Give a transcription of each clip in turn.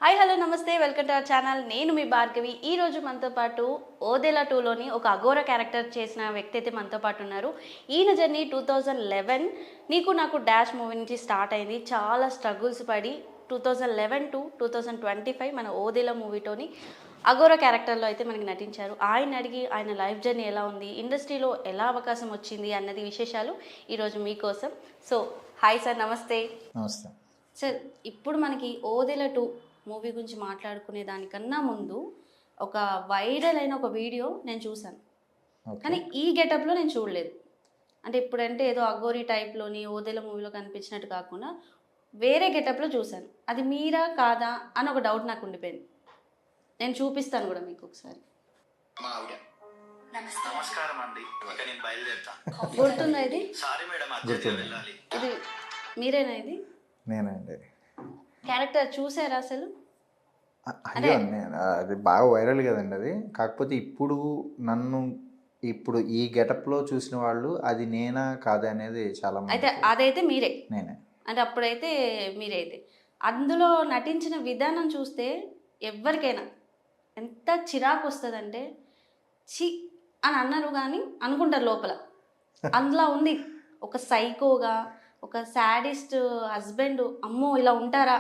Hi hello నమస్తే welcome to our channel. నేను మీ భార్గవి. ఈ రోజు మనతో పాటు ఓదెలా 2లోని ఒక అఘోర క్యారెక్టర్ చేసిన వ్యక్తి అయితే మనతో పాటు ఉన్నారు. ఈయన జర్నీ 2011 నీకు నాకు డాష్ మూవీ నుంచి స్టార్ట్ అయింది. చాలా స్ట్రగుల్స్ పడి 2011 టు 2025 మన ఓదెలా మూవీతోని అఘోర క్యారెక్టర్లో అయితే మనకి నటించారు. ఆయన అడిగి ఆయన లైఫ్ జర్నీ ఎలా ఉంది, ఇండస్ట్రీలో ఎలా అవకాశం వచ్చింది అన్నది విశేషాలు ఈరోజు మీకోసం. సో హాయ్ సార్, నమస్తే. నమస్తే సార్, ఇప్పుడు మనకి ఓదెలా 2 మూవీ గురించి మాట్లాడుకునే దానికన్నా ముందు ఒక వైరల్ అయిన ఒక వీడియో నేను చూశాను, కానీ ఈ గెటప్లో నేను చూడలేదు. అంటే ఇప్పుడంటే ఏదో అఘోరీ టైప్లోని ఓదెల మూవీలో కనిపించినట్టు కాకుండా వేరే గెటప్లో చూశాను. అది మీరా కాదా అని ఒక డౌట్ నాకు ఉండిపోయింది. నేను చూపిస్తాను కూడా మీకు ఒకసారి. మా ఆవిడ నమస్కారం అండి. ఇక నేను బయలుదేరుతా. గుర్తుందా ఇది? సారీ మేడం, అర్జెంట్గా వెళ్ళాలి. ఇది మీరేనా? ఇది నేనండి. క్యారెక్టర్ చూసారా అసలు? అయ్యో అది బాగా వైరల్ కదండి అది. కాకపోతే ఇప్పుడు ఈ గెటప్లో చూసిన వాళ్ళు అది నేనా కాదా అనేది చాలా అయితే అదైతే మీరే. నేనే. అంటే అప్పుడైతే మీరైతే అందులో నటించిన విధానం చూస్తే ఎవరికైనా ఎంత చిరాకు వస్తుందంటే చి అని అన్నారు కానీ అనుకుంటారు లోపల. అందులో ఉంది ఒక సైకోగా, ఒక సాడిస్ట్ హస్బెండ్, అమ్మో ఇలా ఉంటారా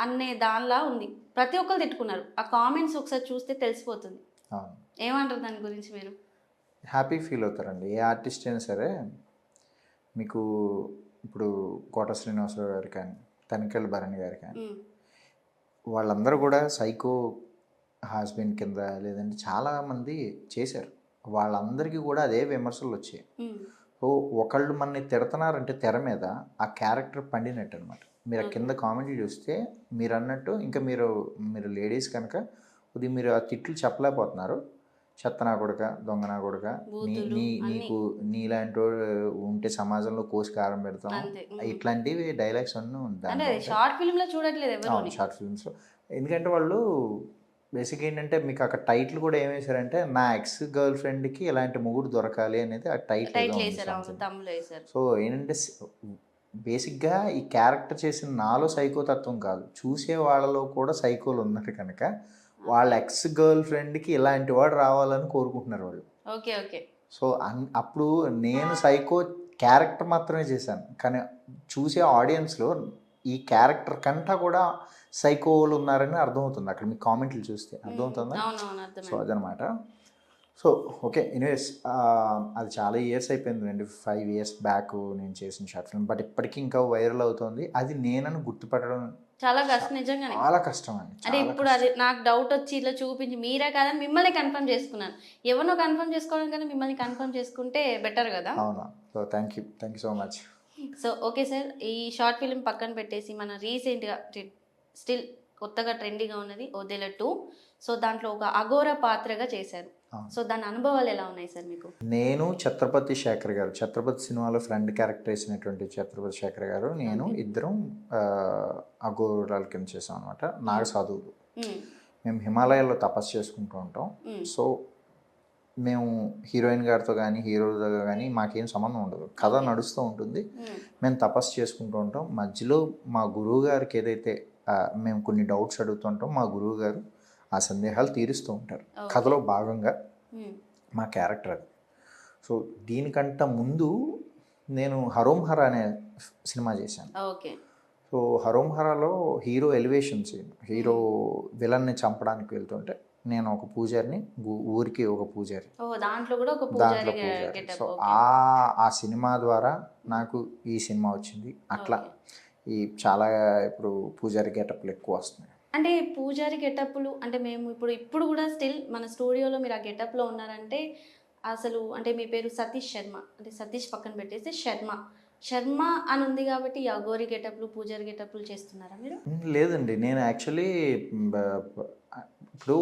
అనే దానిలా ఉంది. ప్రతి ఒక్కరు తిట్టుకున్నారు. ఆ కామెంట్స్ ఒకసారి చూస్తే తెలిసిపోతుంది. ఏమంటారు దాని గురించి మీరు? హ్యాపీ ఫీల్ అవుతారండి ఏ ఆర్టిస్ట్ అయినా సరే. మీకు ఇప్పుడు కోట శ్రీనివాసరావు గారు కానీ, తనికెళ్ళ భరణి గారు కానీ, వాళ్ళందరూ కూడా సైకో హస్బెండ్ కింద లేదంటే చాలామంది చేశారు. వాళ్ళందరికీ కూడా అదే విమర్శలు వచ్చాయి. సో ఒకళ్ళు మనని తిడుతున్నారంటే తెర మీద ఆ క్యారెక్టర్ పండినట్టు అనమాట. మీరు కింద కామెంట్లు చూస్తే మీరు అన్నట్టు ఇంకా మీరు లేడీస్ కనుక ఇది మీరు ఆ తిట్లు చెప్పలేకపోతున్నారు. చెత్తనా కొడుక, దొంగనా కొడుక, నీకు నీలాంటి ఉంటే సమాజంలో కోసి కారం పెడతాం, ఇట్లాంటివి డైలాగ్స్ అన్నీ ఉంటాయి షార్ట్ ఫిల్మ్లో చూడట్లేదు ఎవరు. షార్ట్ ఫిల్మ్స్లో. ఎందుకంటే వాళ్ళు బేసిక్ ఏంటంటే మీకు అక్కడ టైటిల్ కూడా ఏం వేశారంటే నా ఎక్స్ గర్ల్ ఫ్రెండ్కి ఇలాంటి మొగుడు దొరకాలి అనేది ఆ టైటిల్. సో ఏంటంటే బేసిక్గా ఈ క్యారెక్టర్ చేసిన నాలో సైకోతత్వం కాదు, చూసే వాళ్ళలో కూడా సైకోలు ఉన్నారు కనుక వాళ్ళ ఎక్స్ గర్ల్ ఫ్రెండ్కి ఇలాంటి వాడు రావాలని కోరుకుంటున్నారు వాళ్ళు. Okay okay. సో అప్పుడు నేను సైకో క్యారెక్టర్ మాత్రమే చేశాను, కానీ చూసే ఆడియన్స్లో ఈ క్యారెక్టర్ కంటా కూడా సైకోలు ఉన్నారని అర్థమవుతుంది అక్కడ మీ కామెంట్లు చూస్తే. అర్థమవుతుందా? సో అదనమాట. సో ఓకే, ఎనీవేస్ అది చాలా ఇయర్స్ అయిపోయింది, 5 years బ్యాక్ నేను చేసిన షార్ట్ ఫిల్మ్. బట్ ఇప్పటికీ ఇంకా వైరల్ అవుతుంది. అది నేనని గుర్తుపట్టడం చాలా కష్టం, నిజంగానే చాలా కష్టం అండి. అంటే ఇప్పుడు అది నాకు డౌట్ వచ్చి ఇట్లా చూపించి మీరే కాదని మిమ్మల్ని కన్ఫర్మ్ చేసుకున్నాను. ఎవరినో కన్ఫర్మ్ చేసుకోవడం కానీ మిమ్మల్ని కన్ఫర్మ్ చేసుకుంటే బెటర్ కదా. అవునా? So thank you so much. So okay sir, ఈ షార్ట్ ఫిల్మ్ పక్కన పెట్టేసి మన రీసెంట్గా స్టిల్ కొత్తగా ట్రెండీగా ఉన్నది ఓదెలా 2. సో దాంట్లో ఒక అఘోర పాత్రగా చేశారు. సో దాని అనుభవాలు ఎలా ఉన్నాయి సార్ మీకు? నేను ఛత్రపతి శేఖర్ గారు, ఛత్రపతి సినిమాలో ఫ్రెండ్ క్యారెక్టర్ వేసినటువంటి ఛత్రపతి శేఖర్ గారు, నేను ఇద్దరం అఘోరాల కింద చేసాం అనమాట. నాగ సాధువులు. మేము హిమాలయాల్లో తపస్సు చేసుకుంటూ ఉంటాం. సో మేము హీరోయిన్ గారితో కానీ హీరోతో కానీ మాకేం సంబంధం ఉండదు, కథ నడుస్తూ ఉంటుంది. మేము తపస్సు చేసుకుంటూ ఉంటాం. మధ్యలో మా గురువు గారికి ఏదైతే మేము కొన్ని డౌట్స్ అడుగుతుంటాం, మా గురువు గారు ఆ సందేహాలు తీరుస్తూ ఉంటారు. కథలో భాగంగా మా క్యారెక్టర్ అది. సో దీనికంటే ముందు నేను హరోం హరా అనే సినిమా చేశాను. సో హరోం హరాలో హీరో ఎలివేషన్ సీన్, హీరో విలన్ని చంపడానికి వెళ్తుంటే నేను ఒక పూజారిని, ఊరికి ఒక పూజారి, దాంట్లో పూజారి. సో ఆ సినిమా ద్వారా నాకు ఈ సినిమా వచ్చింది. అట్లా ఈ చాలా ఇప్పుడు పూజారి గెటప్లు ఎక్కువ వస్తున్నాయి. అంటే పూజారి గెటప్లు అంటే మేము ఇప్పుడు కూడా స్టిల్ మన స్టూడియోలో మీరు ఆ గెటప్లో ఉన్నారంటే అసలు అంటే మీ పేరు సతీష్ శర్మ, అంటే సతీష్ పక్కన పెట్టేసి శర్మ అని ఉంది కాబట్టి ఈ అఘోరి గెటప్లు పూజారి గెటప్లు చేస్తున్నారా మీరు? లేదండి, నేను యాక్చువల్లీ ఇప్పుడు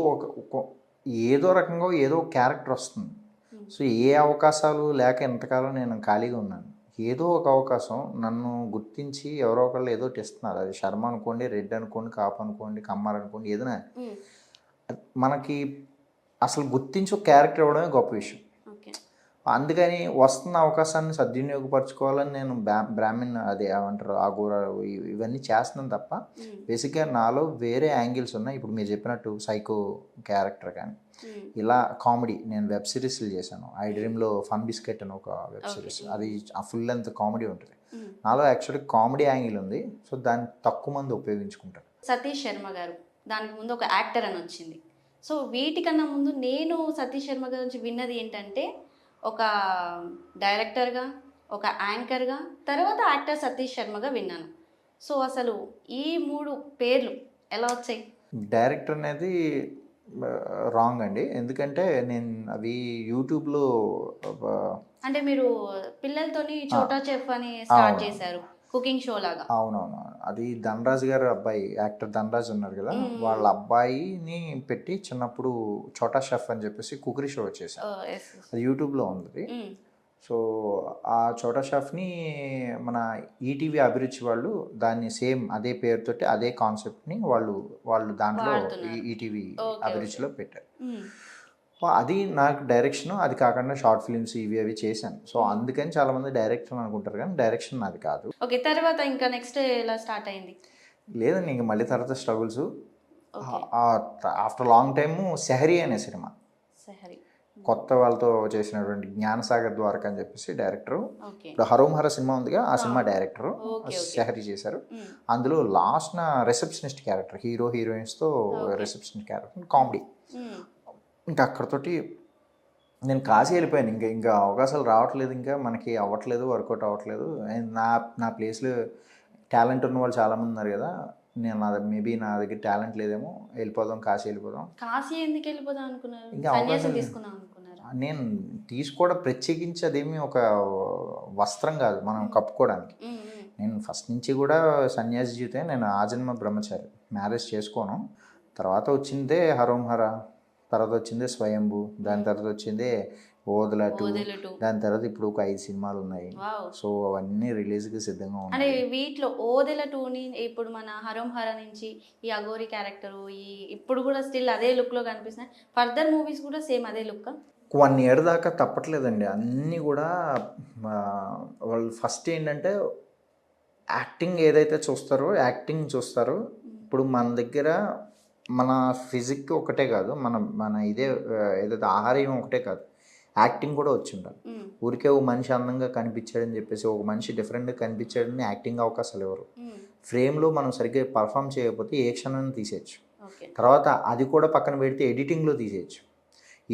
ఏదో రకంగా ఏదో క్యారెక్టర్ వస్తుంది. సో ఏ అవకాశాలు లేక ఎంతకాలం నేను ఖాళీగా ఉన్నాను. ఏదో ఒక అవకాశం నన్ను గుర్తించి ఎవరో ఒకళ్ళు ఏదో ఇస్తున్నారు. అది శర్మ అనుకోండి, రెడ్డి అనుకోండి, కాపు అనుకోండి, కమ్మార్ అనుకోండి, ఏదైనా మనకి అసలు గుర్తించి ఒక క్యారెక్టర్ ఇవ్వడమే గొప్ప విషయం. అందుకని వస్తున్న అవకాశాన్ని సద్వినియోగపరచుకోవాలని నేను బ్రాహ్మణ్ అది ఏమంటారు అఘోర ఇవన్నీ చేస్తున్నాను తప్ప బేసిక్గా నాలో వేరే యాంగిల్స్ ఉన్నాయి. ఇప్పుడు మీరు చెప్పినట్టు సైకో క్యారెక్టర్ కానీ ఇలా కామెడీ నేను వెబ్ సిరీస్లు చేశాను. ఐ డ్రీమ్లో ఫన్ బిస్కెట్ అని ఒక వెబ్ సిరీస్, అది ఫుల్ లెంత్ కామెడీ ఉంటుంది. నాలో యాక్చువల్లీ కామెడీ యాంగిల్ ఉంది, సో దాన్ని తక్కువ మంది ఉపయోగించుకుంటారు. సతీష్ శర్మ గారు దానికి ముందు ఒక యాక్టర్ అని వచ్చింది. సో వీటికన్నా ముందు నేను సతీష్ శర్మ గారి నుంచి విన్నది ఏంటంటే ఒక డైరెక్టర్గా, ఒక యాంకర్గా, తర్వాత యాక్టర్ సతీష్ శర్మగా విన్నాను. సో అసలు ఈ 3 పేర్లు ఎలా వచ్చాయి? డైరెక్టర్ అనేది రాంగ్ అండి. ఎందుకంటే నేను అవి యూట్యూబ్లో అంటే మీరు పిల్లలతోని చోటా చెఫ్ అని స్టార్ట్ చేశారు, కుకింగ్ షో లాగా. అవునవును, అది ధనరాజ్ గారు అబ్బాయి, యాక్టర్ ధనరాజ్ ఉన్నారు కదా, వాళ్ళ అబ్బాయిని పెట్టి చిన్నప్పుడు చోటా షెఫ్ అని చెప్పేసి కుకరీ షో చేశారు. అది యూట్యూబ్లో ఉంది. సో ఆ చోటా షెఫ్ని మన ఈటీవీ అభిరుచి వాళ్ళు దాన్ని సేమ్ అదే పేరుతోటి అదే కాన్సెప్ట్ని వాళ్ళు దాంట్లో ఈటీవీ అభిరుచిలో పెట్టారు. అది నాకు డైరెక్షన్, అది కాకుండా షార్ట్ ఫిల్మ్స్ ఇవి అవి చేశాను. సో అందుకని చాలా మంది డైరెక్షన్ అనుకుంటారు, కానీ డైరెక్షన్ నాది కాదు. ఓకే, తర్వాత ఇంకా నెక్స్ట్ ఎలా స్టార్ట్ అయింది? లేదండి, ఇంకా మళ్ళీ తర్వాత struggles. After long time Sehari అనే సినిమా, కొత్త వాళ్ళతో చేసినటువంటి జ్ఞానసాగర్ ద్వారక అని చెప్పేసి డైరెక్టరు. ఇప్పుడు హరోం హర సినిమా ఉందిగా, ఆ సినిమా డైరెక్టరు సెహరీ చేశారు. అందులో లాస్ట్ నా రిసెప్షనిస్ట్ క్యారెక్టర్, హీరో హీరోయిన్స్తో రిసెప్షనిస్ట్ క్యారెక్టర్, కామెడీ. ఇంకా అక్కడతోటి నేను కాశీ వెళ్ళిపోయాను. ఇంకా అవకాశాలు రావట్లేదు, ఇంకా మనకి అవ్వట్లేదు, వర్కౌట్ అవ్వట్లేదు. నా ప్లేస్లో టాలెంట్ ఉన్న వాళ్ళు చాలామంది ఉన్నారు కదా, నేను మేబీ నా దగ్గర టాలెంట్ లేదేమో, వెళ్ళిపోదాం కాశీ వెళ్ళిపోదాం. కాశీ ఎందుకు వెళ్ళిపోదాం అనుకున్నారు? ఇంకా అవకాశం తీసుకుందాం అనుకున్నారు. నేను తీసుకోవడం ప్రత్యేకించి అదేమి ఒక వస్త్రం కాదు మనం కప్పుకోవడానికి. నేను ఫస్ట్ నుంచి కూడా సన్యాసి జీవితం, నేను ఆజన్మ బ్రహ్మచారి, మ్యారేజ్ చేసుకోను. తర్వాత వచ్చిందే హరోం హర, తర్వాత వచ్చిందే స్వయంభూ, దాని తర్వాత వచ్చిందే ఓదెల 2, దాని తర్వాత ఇప్పుడు ఒక 5 సినిమాలు ఉన్నాయి. సో అవన్నీ రిలీజ్కి సిద్ధంగా ఉన్నాయి. అంటే వీటిలో ఓదెల 2ని ఇప్పుడు మన హరోం హర నుంచి ఈ అఘోరి క్యారెక్టరు ఇప్పుడు కూడా స్టిల్ అదే లుక్లో కనిపిస్తున్నాయి. ఫర్దర్ మూవీస్ కూడా సేమ్ అదే లుక్? 1 ఇయర్ దాకా తప్పట్లేదండి. అన్నీ కూడా వాళ్ళు ఫస్ట్ ఏంటంటే యాక్టింగ్ ఏదైతే చూస్తారో యాక్టింగ్ చూస్తారు. ఇప్పుడు మన దగ్గర మన ఫిజిక్ ఒకటే కాదు, మన ఇదే ఏదైతే ఆహారం ఒకటే కాదు, యాక్టింగ్ కూడా వచ్చి ఉండాలి. ఊరికే ఒక మనిషి అందంగా కనిపించాడని చెప్పేసి, ఒక మనిషి డిఫరెంట్గా కనిపించాడని యాక్టింగ్ అవకాశాలు ఎవరు. ఫ్రేమ్లో మనం సరిగ్గా పర్ఫామ్ చేయకపోతే ఏ క్షణాన్ని తీసేయచ్చు. తర్వాత అది కూడా పక్కన పెడితే ఎడిటింగ్లో తీసేయచ్చు.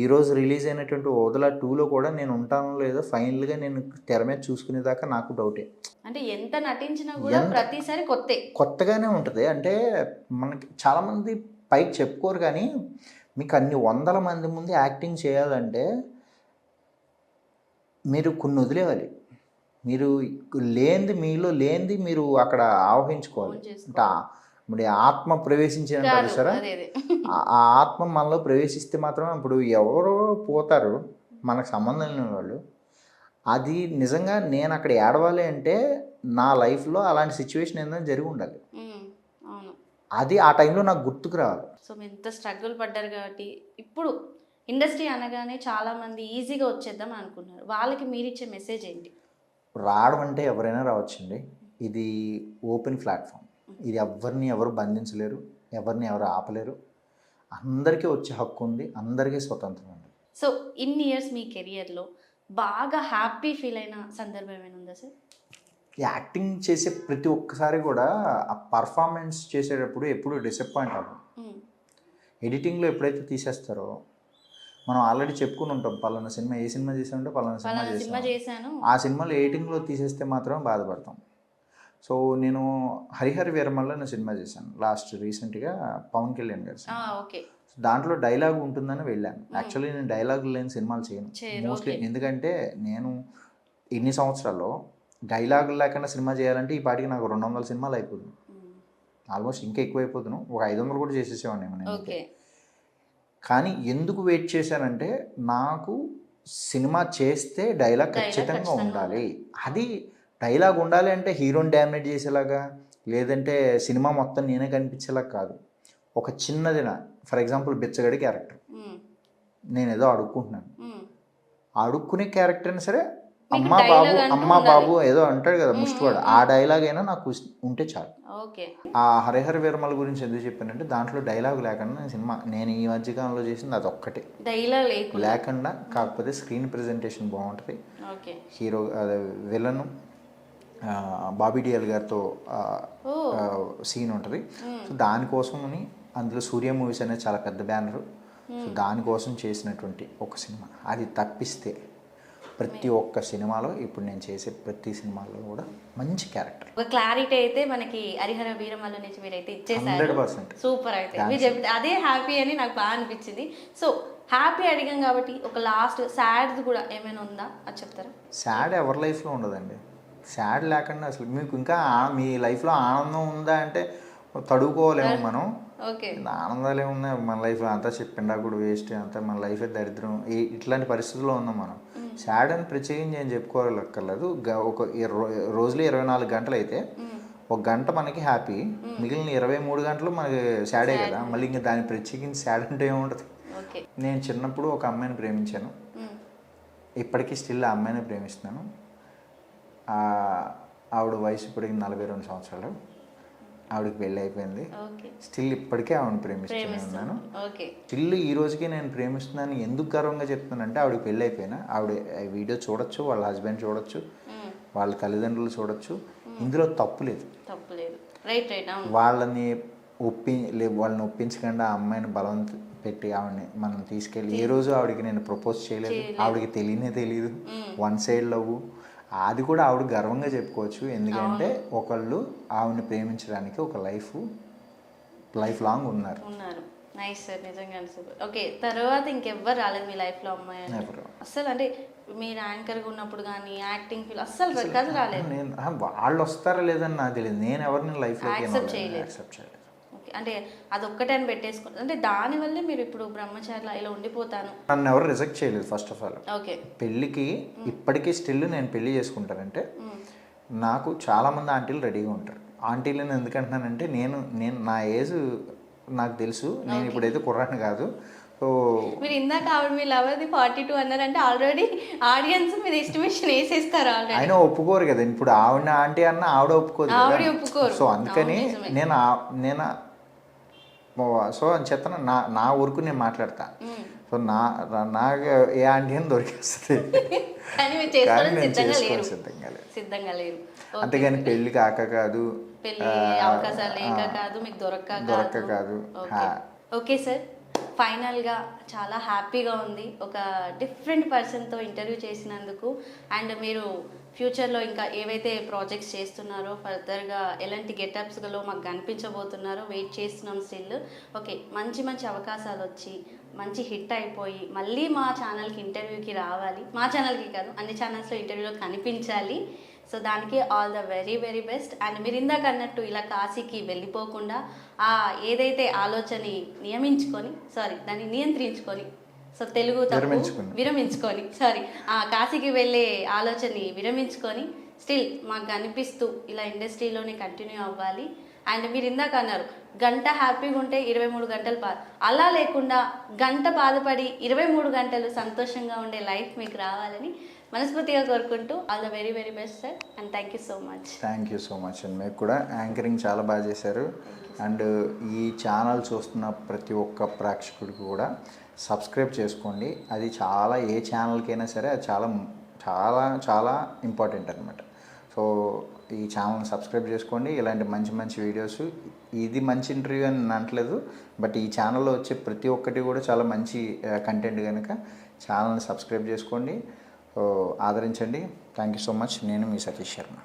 ఈరోజు రిలీజ్ అయినటువంటి ఓదెల 2లో కూడా నేను ఉంటానో లేదో ఫైనల్గా నేను తెర మీద చూసుకునేదాకా నాకు డౌటే. అంటే ఎంత నటించినా కూడా ప్రతిసారి కొత్తగానే ఉంటుంది. అంటే మనకి చాలామంది పైకి చెప్పుకోరు, కానీ మీకు అన్ని 100 మంది ముందు యాక్టింగ్ చేయాలంటే మీరు కొన్ని వదిలేవాలి. మీరు మీలో లేనిది మీరు అక్కడ ఆవహించుకోవాలి. అంటే ఆత్మ ప్రవేశించినట్టు సరే, ఆ ఆత్మ మనలో ప్రవేశిస్తే మాత్రం ఇప్పుడు ఎవరో పోతారు మనకు సంబంధం లేని వాళ్ళు. అది నిజంగా నేను అక్కడ ఏడవాలి అంటే నా లైఫ్లో అలాంటి సిచ్యువేషన్ ఏదైనా జరిగి ఉండాలి. అది ఆ టైంలో నాకు గుర్తుకు రావాలి. సో మీరు ఎంత స్ట్రగుల్ పడ్డారు కాబట్టి ఇప్పుడు ఇండస్ట్రీ అనగానే చాలామంది ఈజీగా వచ్చేద్దాం అనుకున్నారు. వాళ్ళకి మీరు ఇచ్చే మెసేజ్ ఏంటి? రావడం అంటే ఎవరైనా రావచ్చండి. ఇది ఓపెన్ ప్లాట్ఫామ్. ఇది ఎవరు బంధించలేరు, ఎవరిని ఎవరు ఆపలేరు. అందరికీ వచ్చే హక్కు ఉంది, అందరికీ స్వతంత్రం ఉంది. సో ఇన్ని ఇయర్స్ మీ కెరియర్లో బాగా హ్యాపీ ఫీల్ అయిన సందర్భం ఏమైనా ఉందా సార్? యాక్టింగ్ చేసే ప్రతి ఒక్కసారి కూడా ఆ పర్ఫార్మెన్స్ చేసేటప్పుడు ఎప్పుడు డిసప్పాయింట్ అవ్వదు. ఎడిటింగ్లో ఎప్పుడైతే తీసేస్తారో, మనం ఆల్రెడీ చెప్పుకుని ఉంటాం పలానా సినిమా, ఏ సినిమా చేసామంటే పలానా సినిమా చేసాను, ఆ సినిమాలో ఎడిటింగ్లో తీసేస్తే మాత్రం బాధపడతాం. సో నేను హరిహర వీరమల్ల అనే సినిమా చేశాను రీసెంట్గా పవన్ కళ్యాణ్ గారు. దాంట్లో డైలాగ్ ఉంటుందని వెళ్ళాను. యాక్చువల్లీ నేను డైలాగ్ లేని సినిమాలు చేయను మోస్ట్లీ, ఎందుకంటే నేను ఇన్ని సంవత్సరాల్లో డైలాగ్ లేకుండా సినిమా చేయాలంటే ఈ పాటికి నాకు 200 సినిమాలు అయిపోతుంది, ఆల్మోస్ట్ ఇంకా ఎక్కువ అయిపోతున్నాను. ఒక 500 కూడా చేసేసేవాడిని నేను. కానీ ఎందుకు వెయిట్ చేశానంటే, నాకు సినిమా చేస్తే డైలాగ్ ఖచ్చితంగా ఉండాలి. అది డైలాగ్ ఉండాలి అంటే హీరోని డామినేట్ చేసేలాగా, లేదంటే సినిమా మొత్తం నేనే కనిపించేలాగా కాదు. ఒక చిన్నదిన ఫర్ ఎగ్జాంపుల్ బిచ్చగడి క్యారెక్టర్, నేను ఏదో అడుక్కుంటున్నాను, అడుక్కునే క్యారెక్టర్ అయినా సరే మీకు అమ్మా బాబు dialogue అంటూ అమ్మా ఉండాలి. బాబు ఏదో అంటాడు కదా ముష్టివాడు, ఆ డైలాగ్ అయినా నాకు ఉంటే చాలు. ఓకే. ఆ హరిహర వీరమల గురించి ఎందుకు చెప్పానంటే దాంట్లో డైలాగ్ లేకుండా నేను ఈ మధ్యకాలంలో చేసింది అదొక్కటే డైలాగ్ లేకుండా, కాకపోతే స్క్రీన్ ప్రెజెంటేషన్ బాగుంటుంది. ఓకే. హీరో అదే విలన్ బాబీ డియల్ గారితో సీన్ ఉంటుంది. సో దానికోసమని అందులో సూర్య మూవీస్ అనేది చాలా పెద్ద బ్యానరు. సో దానికోసం చేసినటువంటి ఒక సినిమా. అది తప్పిస్తే ప్రతి ఒక్క సినిమాలో ఇప్పుడు నేను చేసే ప్రతి సినిమాలో కూడా మంచి క్యారెక్టర్. ఒక క్లారిటీ అయితే మనకి హరిహర వీరమల్ల నుంచి మీరైతే ఇచ్చేసారు. 100%. సూపర్. అయితే మీరు చెప్తే అదే హ్యాపీ అని నాకు బాగా అనిపించింది. సో హ్యాపీ అడిగాం కాబట్టి ఒక లాస్ట్ సాడ్ కూడా ఏమైనా ఉందా అది చెప్తారా? సాడ్ ఎవరి లైఫ్లో ఉండదండి. సాడ్ లేకుండా అసలు మీకు ఇంకా మీ లైఫ్లో ఆనందం ఉందా అంటే తడుకోలేము మనం. ఓకే. ఆనందాలు ఏమున్నాయి మన లైఫ్లో, అంతా చెప్పిండా కూడా వేస్ట్, అంతా మన లైఫే దరిద్రం, ఇట్లాంటి పరిస్థితుల్లో ఉన్నాం మనం. సాడ్ అని ప్రత్యేకించి ఏం చెప్పుకోవాలక్కర్లేదు. ఒక రోజులో 24 గంటలు అయితే ఒక గంట మనకి హ్యాపీ, మిగిలిన 23 గంటలు మనకి సాడే కదా. మళ్ళీ ఇంకా దాన్ని ప్రత్యేకించి సాడ్ అంటే ఏముంటుంది. నేను చిన్నప్పుడు ఒక అమ్మాయిని ప్రేమించాను, ఇప్పటికీ స్టిల్ ఆ అమ్మాయిని ప్రేమిస్తున్నాను. ఆవిడ వయసు ఇప్పటికి 42 సంవత్సరాలు. ఆవిడకి పెళ్ళి అయిపోయింది. స్టిల్ ఇప్పటికే ఆవిడని ప్రేమిస్తూనే ఉన్నాను. స్టిల్ ఈ రోజుకి నేను ప్రేమిస్తున్నాను. ఎందుకు గర్వంగా చెప్తున్నానంటే ఆవిడకి పెళ్ళి అయిపోయినా ఆవిడ వీడియో చూడొచ్చు, వాళ్ళ హస్బెండ్ చూడొచ్చు, వాళ్ళ తల్లిదండ్రులు చూడొచ్చు, ఇందులో తప్పు లేదు. వాళ్ళని వాళ్ళని ఒప్పించకుండా ఆ అమ్మాయిని బలం పెట్టి ఆవిడని మనం తీసుకెళ్ళి ఏ రోజు ఆవిడకి నేను ప్రపోజ్ చేయలేదు. ఆవిడకి తెలియదు. One side love. అది కూడా ఆవిడ గర్వంగా చెప్పుకోవచ్చు. ఎందుకంటే ఒకళ్ళు ఆవిడని ప్రేమించడానికి ఒక లైఫ్ లాంగ్ ఉన్నారు. నైస్ సార్, నిజంగా సూపర్. ఓకే, తర్వాత ఇంకెవ్వరు రాలేదు మీ లైఫ్లో అమ్మాయి అస్సలు? అంటే మీరు యాంకర్గా ఉన్నప్పుడు కానీ యాక్టింగ్ ఫీల్ అస్సలు కథ రాలేదు? వాళ్ళు వస్తారా లేదని నాకు తెలియదు. నేను ఎవరిని లైఫ్లో యాక్సెప్ట్ చేయలేదు. ఓకే, అంటే అదొక్కటే అని పెట్టేసుకుంటారు. అంటే దానివల్లే మీరు ఇప్పుడు బ్రహ్మచారిలో ఇలా ఉండిపోతాను నన్ను ఎవరు రిజెక్ట్ చేయలేదు. ఫస్ట్ ఆఫ్ ఆల్ ఓకే, పెళ్ళికి ఇప్పటికీ స్టిల్ నేను పెళ్లి చేసుకుంటానంటే నాకు చాలామంది ఆంటీలు రెడీగా ఉంటారు. ఆంటీలను ఎందుకంటున్నానంటే నేను నా ఏజ్ నాకు తెలుసు. నేను ఇప్పుడైతే కుర్రాన్ని కాదు. సో మీరు ఇందాక ఆవిడ మీ లవర్ది 42 అన్నారంటే ఆల్రెడీ ఆడియన్స్ మీద ఎస్టిమేషన్ వేసేస్తారు. ఆయన ఒప్పుకోరు కదా. ఇప్పుడు ఆవిడ ఆంటీ అన్న ఆవిడ ఒప్పుకోరు. సో అందుకని నేను సో అని చెప్తాను, నా ఊరుకు నేను మాట్లాడతా. సో నాకు ఏ ఆంటీ అని దొరికేస్తుంది. సిద్ధంగా లేరు. అంతేగాని పెళ్లి కాక కాదు, పెళ్లి అవకాశాలు లేక కాదు, మీకు దొరక్క కాదు. ఓకే సార్, ఫైనల్గా చాలా హ్యాపీగా ఉంది ఒక డిఫరెంట్ పర్సన్తో ఇంటర్వ్యూ చేసినందుకు. అండ్ మీరు ఫ్యూచర్లో ఇంకా ఏవైతే ప్రాజెక్ట్స్ చేస్తున్నారో, ఫర్దర్గా ఎలాంటి గెటప్స్లో మాకు కనిపించబోతున్నారో వెయిట్ చేస్తున్నాం స్టిల్. ఓకే, మంచి అవకాశాలు వచ్చి మంచి హిట్ అయిపోయి మళ్ళీ మా ఛానల్కి ఇంటర్వ్యూకి రావాలి. మా ఛానల్కి కాదు, అన్ని ఛానల్స్లో ఇంటర్వ్యూలో కనిపించాలి. సో దానికి all the very best. And మీరు ఇందాక అన్నట్టు ఇలా కాశీకి వెళ్ళిపోకుండా ఏదైతే ఆలోచనని దాన్ని నియంత్రించుకొని, సో తెలుగు విరమించుకొని కాశీకి వెళ్ళే ఆలోచనని విరమించుకొని స్టిల్ మాకు కనిపిస్తూ ఇలా ఇండస్ట్రీలోనే కంటిన్యూ అవ్వాలి. అండ్ మీరు ఇందాక అన్నారు గంట హ్యాపీగా ఉంటే 23 గంటలు అలా లేకుండా గంట బాధపడి 23 గంటలు సంతోషంగా ఉండే లైఫ్ మీకు రావాలని మనస్ఫూర్తిగా కోరుకుంటూ all the very best sir. And thank you so much and మీకు కూడా యాంకరింగ్ చాలా బాగా చేశారు. అండ్ ఈ ఛానల్ చూస్తున్న ప్రతి ఒక్క ప్రేక్షకుడికి కూడా సబ్స్క్రైబ్ చేసుకోండి. అది చాలా ఏ ఛానల్కైనా సరే అది చాలా చాలా చాలా ఇంపార్టెంట్ అనమాట. సో ఈ ఛానల్ని సబ్స్క్రైబ్ చేసుకోండి. ఇలాంటి మంచి వీడియోస్, ఇది మంచి ఇంటర్వ్యూ అని అనట్లేదు, బట్ ఈ ఛానల్లో వచ్చే ప్రతి ఒక్కటి కూడా చాలా మంచి కంటెంట్ కనుక ఛానల్ని సబ్స్క్రైబ్ చేసుకోండి, ఆదరించండి. Thank you so much. నేను మీ సతీష్ శర్మ.